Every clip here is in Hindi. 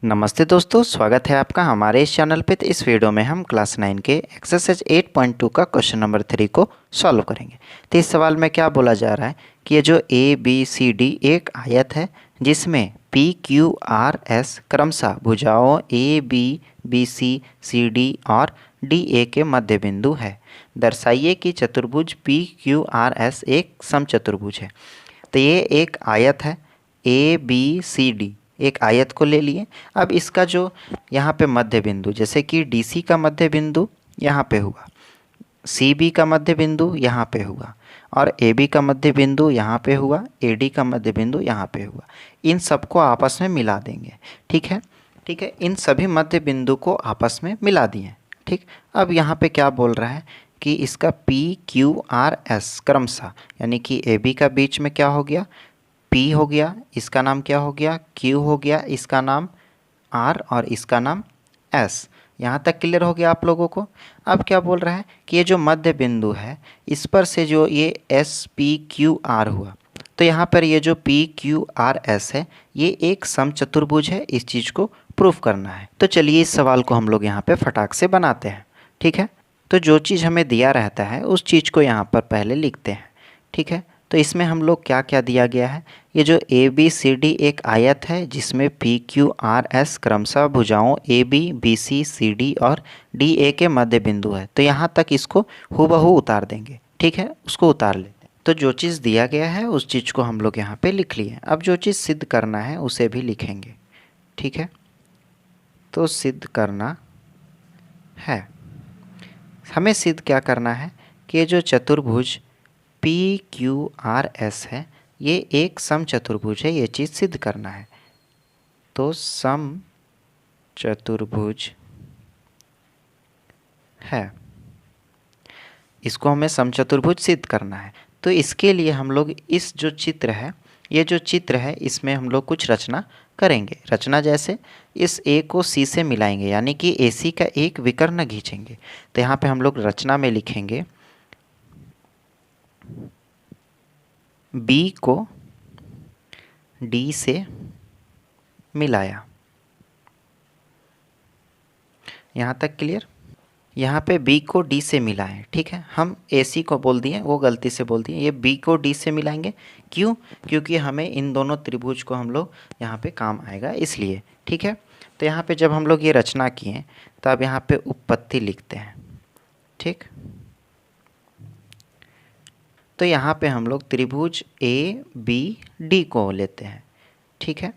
नमस्ते दोस्तों, स्वागत है आपका हमारे इस चैनल पे। तो इस वीडियो में हम क्लास 9 के एक्सरसाइज 8.2 का क्वेश्चन नंबर 3 को सॉल्व करेंगे। तो इस सवाल में क्या बोला जा रहा है कि ये जो ए बी सी डी एक आयत है जिसमें पी क्यू आर एस क्रमशः भुजाओं ए बी सी डी और डी ए के मध्य बिंदु है। दर्शाइए कि चतुर्भुज पी क्यू आर एस एक समचतुर्भुज है। तो ये एक आयत है, ए बी सी डी एक आयत को ले लिए। अब इसका जो यहाँ पे मध्य बिंदु, जैसे कि डी सी का मध्य बिंदु यहाँ पे हुआ, सी बी का मध्य बिंदु यहाँ पे हुआ और ए बी का मध्य बिंदु यहाँ पे हुआ, ए डी का मध्य बिंदु यहाँ पे हुआ। इन सबको आपस में मिला देंगे। ठीक है, ठीक है, इन सभी मध्य बिंदु को आपस में मिला दिए। ठीक, अब यहाँ पे क्या बोल रहा है कि इसका पी क्यू आर एस क्रमशः, यानी कि ए बी का बीच में क्या हो गया, P हो गया, इसका नाम क्या हो गया, Q हो गया, इसका नाम R और इसका नाम S। यहाँ तक क्लियर हो गया आप लोगों को। अब क्या बोल रहा है कि ये जो मध्य बिंदु है इस पर से जो ये SPQR हुआ, तो यहाँ पर ये जो PQRS है ये एक समचतुर्भुज है। इस चीज़ को प्रूफ करना है। तो चलिए इस सवाल को हम लोग यहाँ पे फटाक से बनाते हैं। ठीक है, तो जो चीज़ हमें दिया रहता है उस चीज़ को यहाँ पर पहले लिखते हैं। ठीक है, तो इसमें हम लोग क्या क्या दिया गया है, ये जो ए बी सी डी एक आयत है जिसमें पी क्यू आर एस क्रमशः भुजाओं ए बी सी डी और डी ए के मध्य बिंदु है। तो यहाँ तक इसको हूबहू उतार देंगे। ठीक है, उसको उतार लेते हैं। तो जो चीज़ दिया गया है उस चीज़ को हम लोग यहाँ पे लिख लिए। अब जो चीज़ सिद्ध करना है उसे भी लिखेंगे। ठीक है, तो सिद्ध करना है, हमें सिद्ध क्या करना है कि ये जो चतुर्भुज पी क्यू आर एस है ये एक समचतुर्भुज है। ये चीज़ सिद्ध करना है। तो समचतुर्भुज है, इसको हमें समचतुर्भुज सिद्ध करना है। तो इसके लिए हम लोग इस जो चित्र है, ये जो चित्र है इसमें हम लोग कुछ रचना करेंगे। रचना जैसे इस ए को सी से मिलाएंगे, यानी कि ए सी का एक विकर्ण खींचेंगे। तो यहाँ पे हम लोग रचना में लिखेंगे बी को डी से मिलाया। यहाँ तक क्लियर। यहाँ पे बी को डी से मिलाएं। ठीक है, हम ए सी को बोल दिए, वो गलती से बोल दिए। ये बी को डी से मिलाएंगे, क्यों? क्योंकि हमें इन दोनों त्रिभुज को हम लोग यहाँ पे काम आएगा इसलिए। ठीक है, तो यहाँ पे जब हम लोग ये रचना किए तो अब यहाँ पे उपपत्ति लिखते हैं। ठीक, तो यहाँ पे हम लोग त्रिभुज ए बी डी को लेते हैं। ठीक है,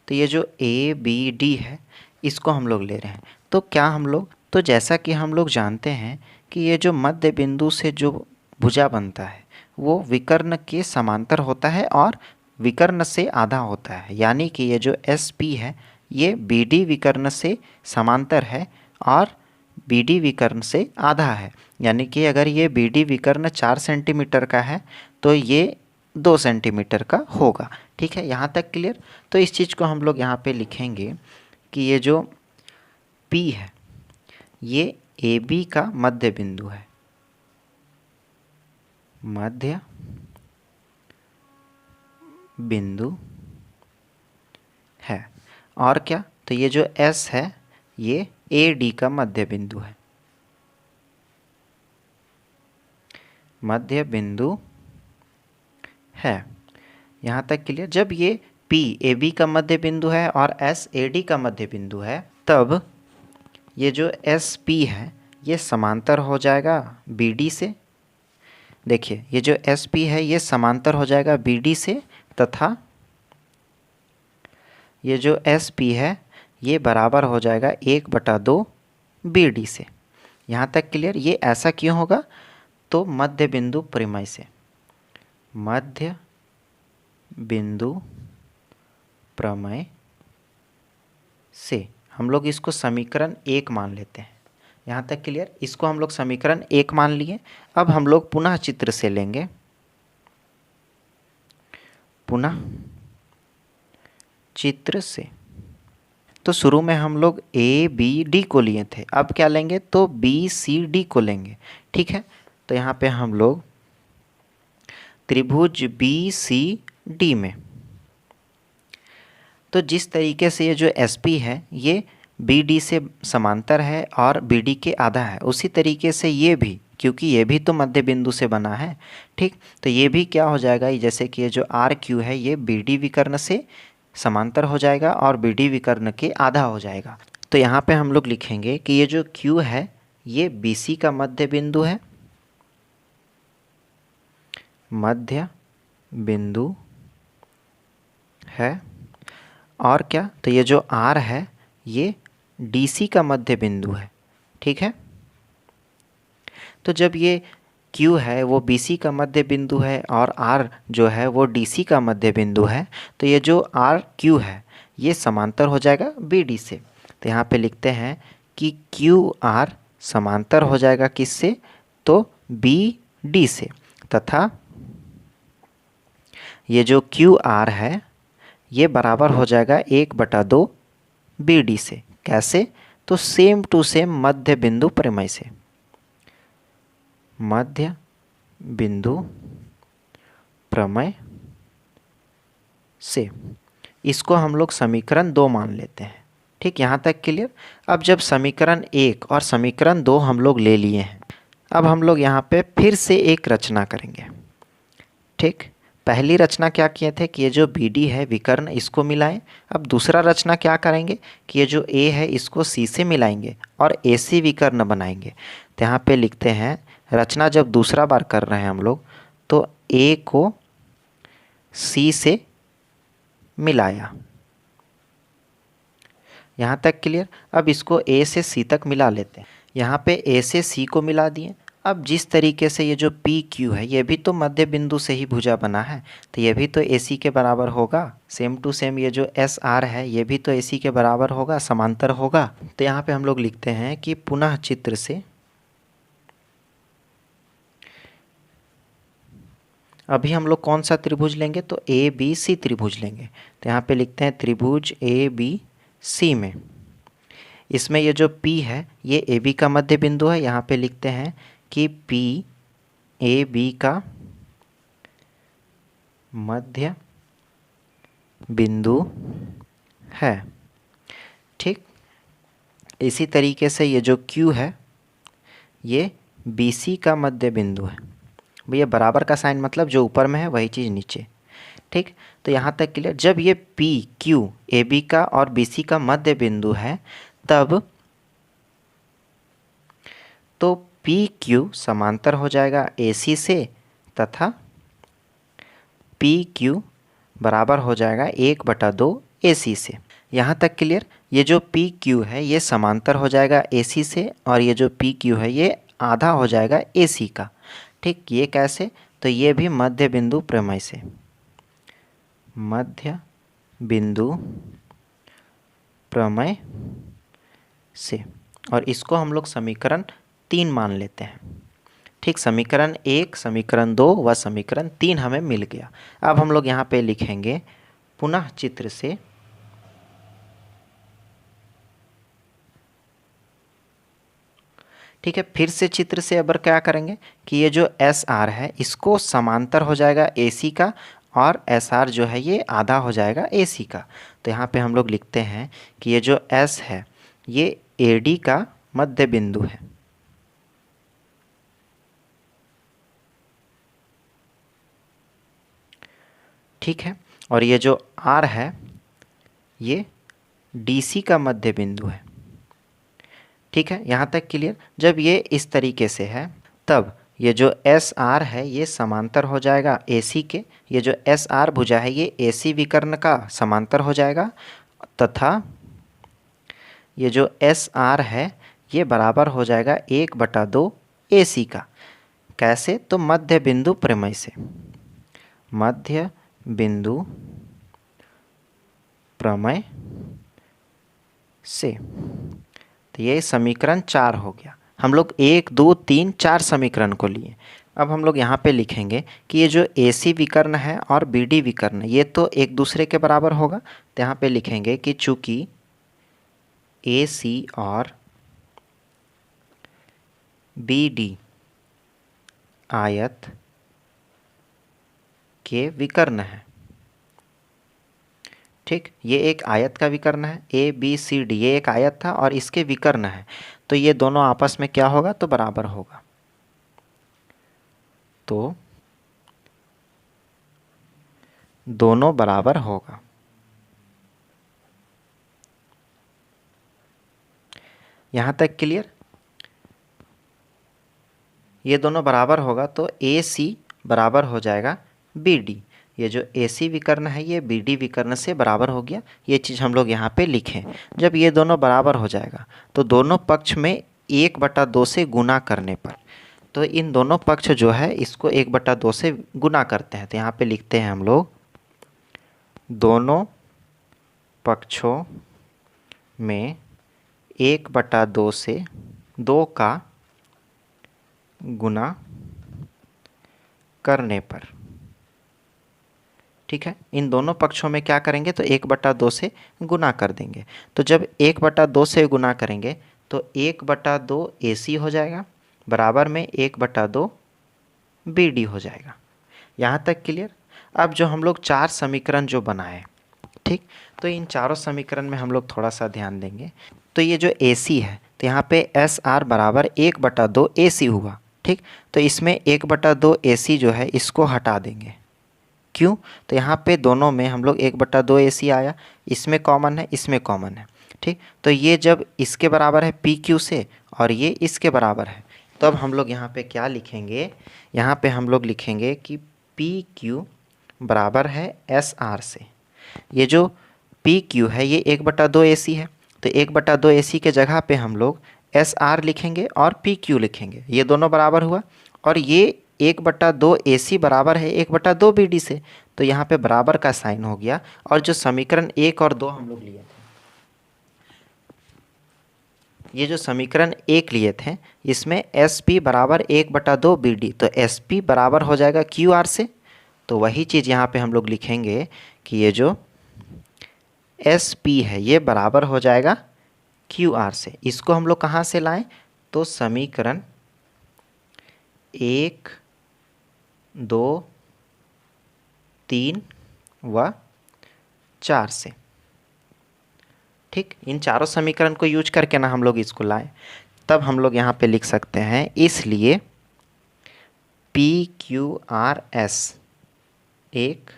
तो ये जो ए बी डी है इसको हम लोग ले रहे हैं। तो क्या हम लोग, तो जैसा कि हम लोग जानते हैं कि ये जो मध्य बिंदु से जो भुजा बनता है वो विकर्ण के समांतर होता है और विकर्ण से आधा होता है। यानी कि ये जो एस पी है ये बी डी विकर्ण से समांतर है और बी डी विकर्ण से आधा है। यानी कि अगर ये बी डी विकर्ण 4 सेंटीमीटर का है तो ये 2 सेंटीमीटर का होगा। ठीक है, यहाँ तक क्लियर। तो इस चीज़ को हम लोग यहाँ पे लिखेंगे कि ये जो P है ये ए बी का मध्य बिंदु है, मध्य बिंदु है। और क्या, तो ये जो S है ये ए डी का मध्य बिंदु है, मध्य बिंदु है। यहाँ तक क्लियर। जब ये P ए बी का मध्य बिंदु है और S ए डी का मध्य बिंदु है तब ये जो एस पी है ये समांतर हो जाएगा बी डी से। देखिए ये जो एस पी है ये समांतर हो जाएगा बी डी से, तथा ये जो एस पी है ये बराबर हो जाएगा 1/2 बी डी से। यहाँ तक क्लियर। ये ऐसा क्यों होगा, तो मध्य बिंदु प्रमेय से, मध्य बिंदु प्रमेय से हम लोग इसको समीकरण 1 मान लेते हैं। यहाँ तक क्लियर। इसको हम लोग समीकरण 1 मान लिए। अब हम लोग पुनः चित्र से लेंगे, पुनः चित्र से। तो शुरू में हम लोग ए बी डी को लिए थे, अब क्या लेंगे, तो बी सी डी को लेंगे। ठीक है, तो यहाँ पे हम लोग त्रिभुज बी सी डी में तो जिस तरीके से ये जो एस पी है ये बी डी से समांतर है और बी डी के आधा है, उसी तरीके से ये भी, क्योंकि ये भी तो मध्य बिंदु से बना है। ठीक, तो ये भी क्या हो जाएगा, ये जैसे कि ये जो आर क्यू है ये बी डी विकर्ण से समांतर हो जाएगा और बी डी विकर्ण के आधा हो जाएगा। तो यहाँ पे हम लोग लिखेंगे कि ये जो क्यू है ये बी सी का मध्य बिंदु है, मध्य बिंदु है। और क्या, तो ये जो आर है ये डी सी का मध्य बिंदु है। ठीक है, तो जब ये Q है वो BC का मध्य बिंदु है और R जो है वो DC का मध्य बिंदु है, तो ये जो RQ है ये समांतर हो जाएगा BD से। तो यहाँ पे लिखते हैं कि QR समांतर हो जाएगा किससे, तो BD से, तथा ये जो QR है ये बराबर हो जाएगा 1/2 BD से। कैसे, तो सेम टू सेम मध्य बिंदु प्रमेय से, मध्य बिंदु प्रमेय से। इसको हम लोग समीकरण 2 मान लेते हैं। ठीक, यहाँ तक क्लियर। अब जब समीकरण 1 और समीकरण 2 हम लोग ले लिए हैं, अब हम लोग यहाँ पे फिर से एक रचना करेंगे। ठीक, पहली रचना क्या किए थे कि ये जो बी डी है विकर्ण इसको मिलाएं। अब दूसरा रचना क्या करेंगे कि ये जो ए है इसको सी से मिलाएंगे और ए सी विकर्ण बनाएंगे। तो यहाँ पे लिखते हैं, रचना जब दूसरा बार कर रहे हैं हम लोग, तो ए को सी से मिलाया। यहाँ तक क्लियर। अब इसको ए से सी तक मिला लेते हैं। यहाँ पे ए से सी को मिला दिए। अब जिस तरीके से ये जो पी क्यू है ये भी तो मध्य बिंदु से ही भुजा बना है, तो ये भी तो ए सी के बराबर होगा। सेम टू सेम ये जो एस आर है ये भी तो ए सी के बराबर होगा, समांतर होगा। तो यहाँ पे हम लोग लिखते हैं कि पुनः चित्र से अभी हम लोग कौन सा त्रिभुज लेंगे, तो ए बी सी त्रिभुज लेंगे। तो यहाँ पे लिखते हैं त्रिभुज ए बी सी में, इसमें ये जो P है ये ए बी का मध्य बिंदु है। यहाँ पे लिखते हैं कि P ए बी का मध्य बिंदु है। ठीक, इसी तरीके से ये जो Q है ये बी सी का मध्य बिंदु है। भैया बराबर का साइन मतलब जो ऊपर में है वही चीज़ नीचे। ठीक, तो यहाँ तक क्लियर। जब ये P Q ए बी का और बी सी का मध्य बिंदु है तब तो पी क्यू समांतर हो जाएगा ए सी से, तथा पी क्यू बराबर हो जाएगा 1/2 ए सी से। यहाँ तक क्लियर। ये जो पी क्यू है ये समांतर हो जाएगा ए सी से और ये जो पी क्यू है ये आधा हो जाएगा ए सी का। ठीक, ये कैसे, तो ये भी मध्य बिंदु प्रमेय से, मध्य बिंदु प्रमेय से। और इसको हम लोग समीकरण 3 मान लेते हैं। ठीक, समीकरण 1, समीकरण 2 व समीकरण 3 हमें मिल गया। अब हम लोग यहाँ पे लिखेंगे पुनः चित्र से ठीक है, फिर से चित्र से अब क्या करेंगे कि ये जो एस आर है इसको समांतर हो जाएगा ए सी का और एस आर जो है ये आधा हो जाएगा ए सी का। तो यहाँ पे हम लोग लिखते हैं कि ये जो एस है ये ए डी का मध्य बिंदु है। ठीक है, और ये जो आर है ये डी सी का मध्य बिंदु है। ठीक है, यहाँ तक क्लियर। जब ये इस तरीके से है तब ये जो एस आर है ये समांतर हो जाएगा ए सी के। ये जो एस आर भुजा है ये ए सी विकर्ण का समांतर हो जाएगा, तथा ये जो एस आर है ये बराबर हो जाएगा 1/2 ए सी का। कैसे, तो मध्य बिंदु प्रमेय से, मध्य बिंदु प्रमेय से। तो ये समीकरण 4 हो गया। हम लोग 1, 2, 3, 4 समीकरण को लिए। अब हम लोग यहाँ पे लिखेंगे कि ये जो ए सी विकर्ण है और बी डी विकर्ण ये तो एक दूसरे के बराबर होगा। तो यहाँ पे लिखेंगे कि चूँकि ए सी और बी डी आयत के विकर्ण है। ठीक, ये एक आयत का विकर्ण है, ए बी सी डी ये एक आयत था और इसके विकर्ण है, तो ये दोनों आपस में क्या होगा, तो बराबर होगा। तो दोनों बराबर होगा। यहाँ तक क्लियर? ये दोनों बराबर होगा तो ए सी बराबर हो जाएगा बी डी। ये जो ए सी विकर्ण है ये बी डी विकर्ण से बराबर हो गया। ये चीज़ हम लोग यहाँ पे लिखें। जब ये दोनों बराबर हो जाएगा तो दोनों पक्ष में 1/2 से गुना करने पर, तो इन दोनों पक्ष जो है इसको 1/2 से गुना करते हैं। तो यहाँ पे लिखते हैं हम लोग दोनों पक्षों में 1/2 से 2 का गुना करने पर। ठीक है, इन दोनों पक्षों में क्या करेंगे, तो 1/2 से गुना कर देंगे। तो जब 1/2 से गुना करेंगे तो 1/2 AC हो जाएगा बराबर में 1/2 BD हो जाएगा। यहाँ तक क्लियर? अब जो हम लोग 4 समीकरण जो बनाए, ठीक, तो इन चारों समीकरण में हम लोग थोड़ा सा ध्यान देंगे। तो ये जो AC है तो यहाँ पे SR बराबर 1/2 AC हुआ। ठीक, तो इसमें 1/2 AC जो है इसको हटा देंगे। क्यों? तो यहाँ पे दोनों में हम लोग 1/2 AC आया, इसमें कॉमन है, इसमें कॉमन है। ठीक, तो ये जब इसके बराबर है PQ से और ये इसके बराबर है, तो अब हम लोग यहाँ पे क्या लिखेंगे, यहाँ पे हम लोग लिखेंगे कि PQ बराबर है SR से। ये जो PQ है ये 1/2 AC है, तो 1/2 AC के जगह पे हम लोग SR लिखेंगे और PQ लिखेंगे। ये दोनों बराबर हुआ और ये 1/2 AC बराबर है 1/2 BD से, तो यहाँ पे बराबर का साइन हो गया। और जो समीकरण 1 और 2 हम लोग लिए थे, ये जो समीकरण 1 लिए थे इसमें SP बराबर 1/2 BD, तो SP बराबर हो जाएगा QR से। तो वही चीज़ यहाँ पे हम लोग लिखेंगे कि ये जो SP है ये बराबर हो जाएगा QR से। इसको हम लोग कहाँ से लाएं, तो समीकरण 1, 2, 3 व 4 से। ठीक, इन चारों समीकरण को यूज करके ना हम लोग इसको लाएं, तब हम लोग यहाँ पे लिख सकते हैं इसलिए PQRS एक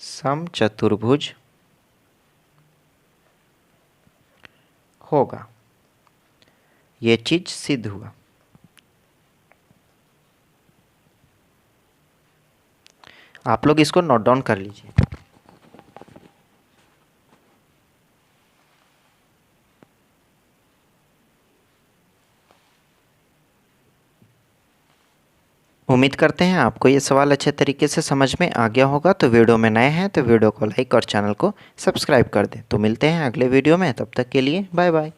समचतुर्भुज होगा। ये चीज सिद्ध हुआ। आप लोग इसको नोट डाउन कर लीजिए। उम्मीद करते हैं आपको ये सवाल अच्छे तरीके से समझ में आ गया होगा। तो वीडियो में नए हैं तो वीडियो को लाइक और चैनल को सब्सक्राइब कर दें। तो मिलते हैं अगले वीडियो में, तब तक के लिए बाय बाय।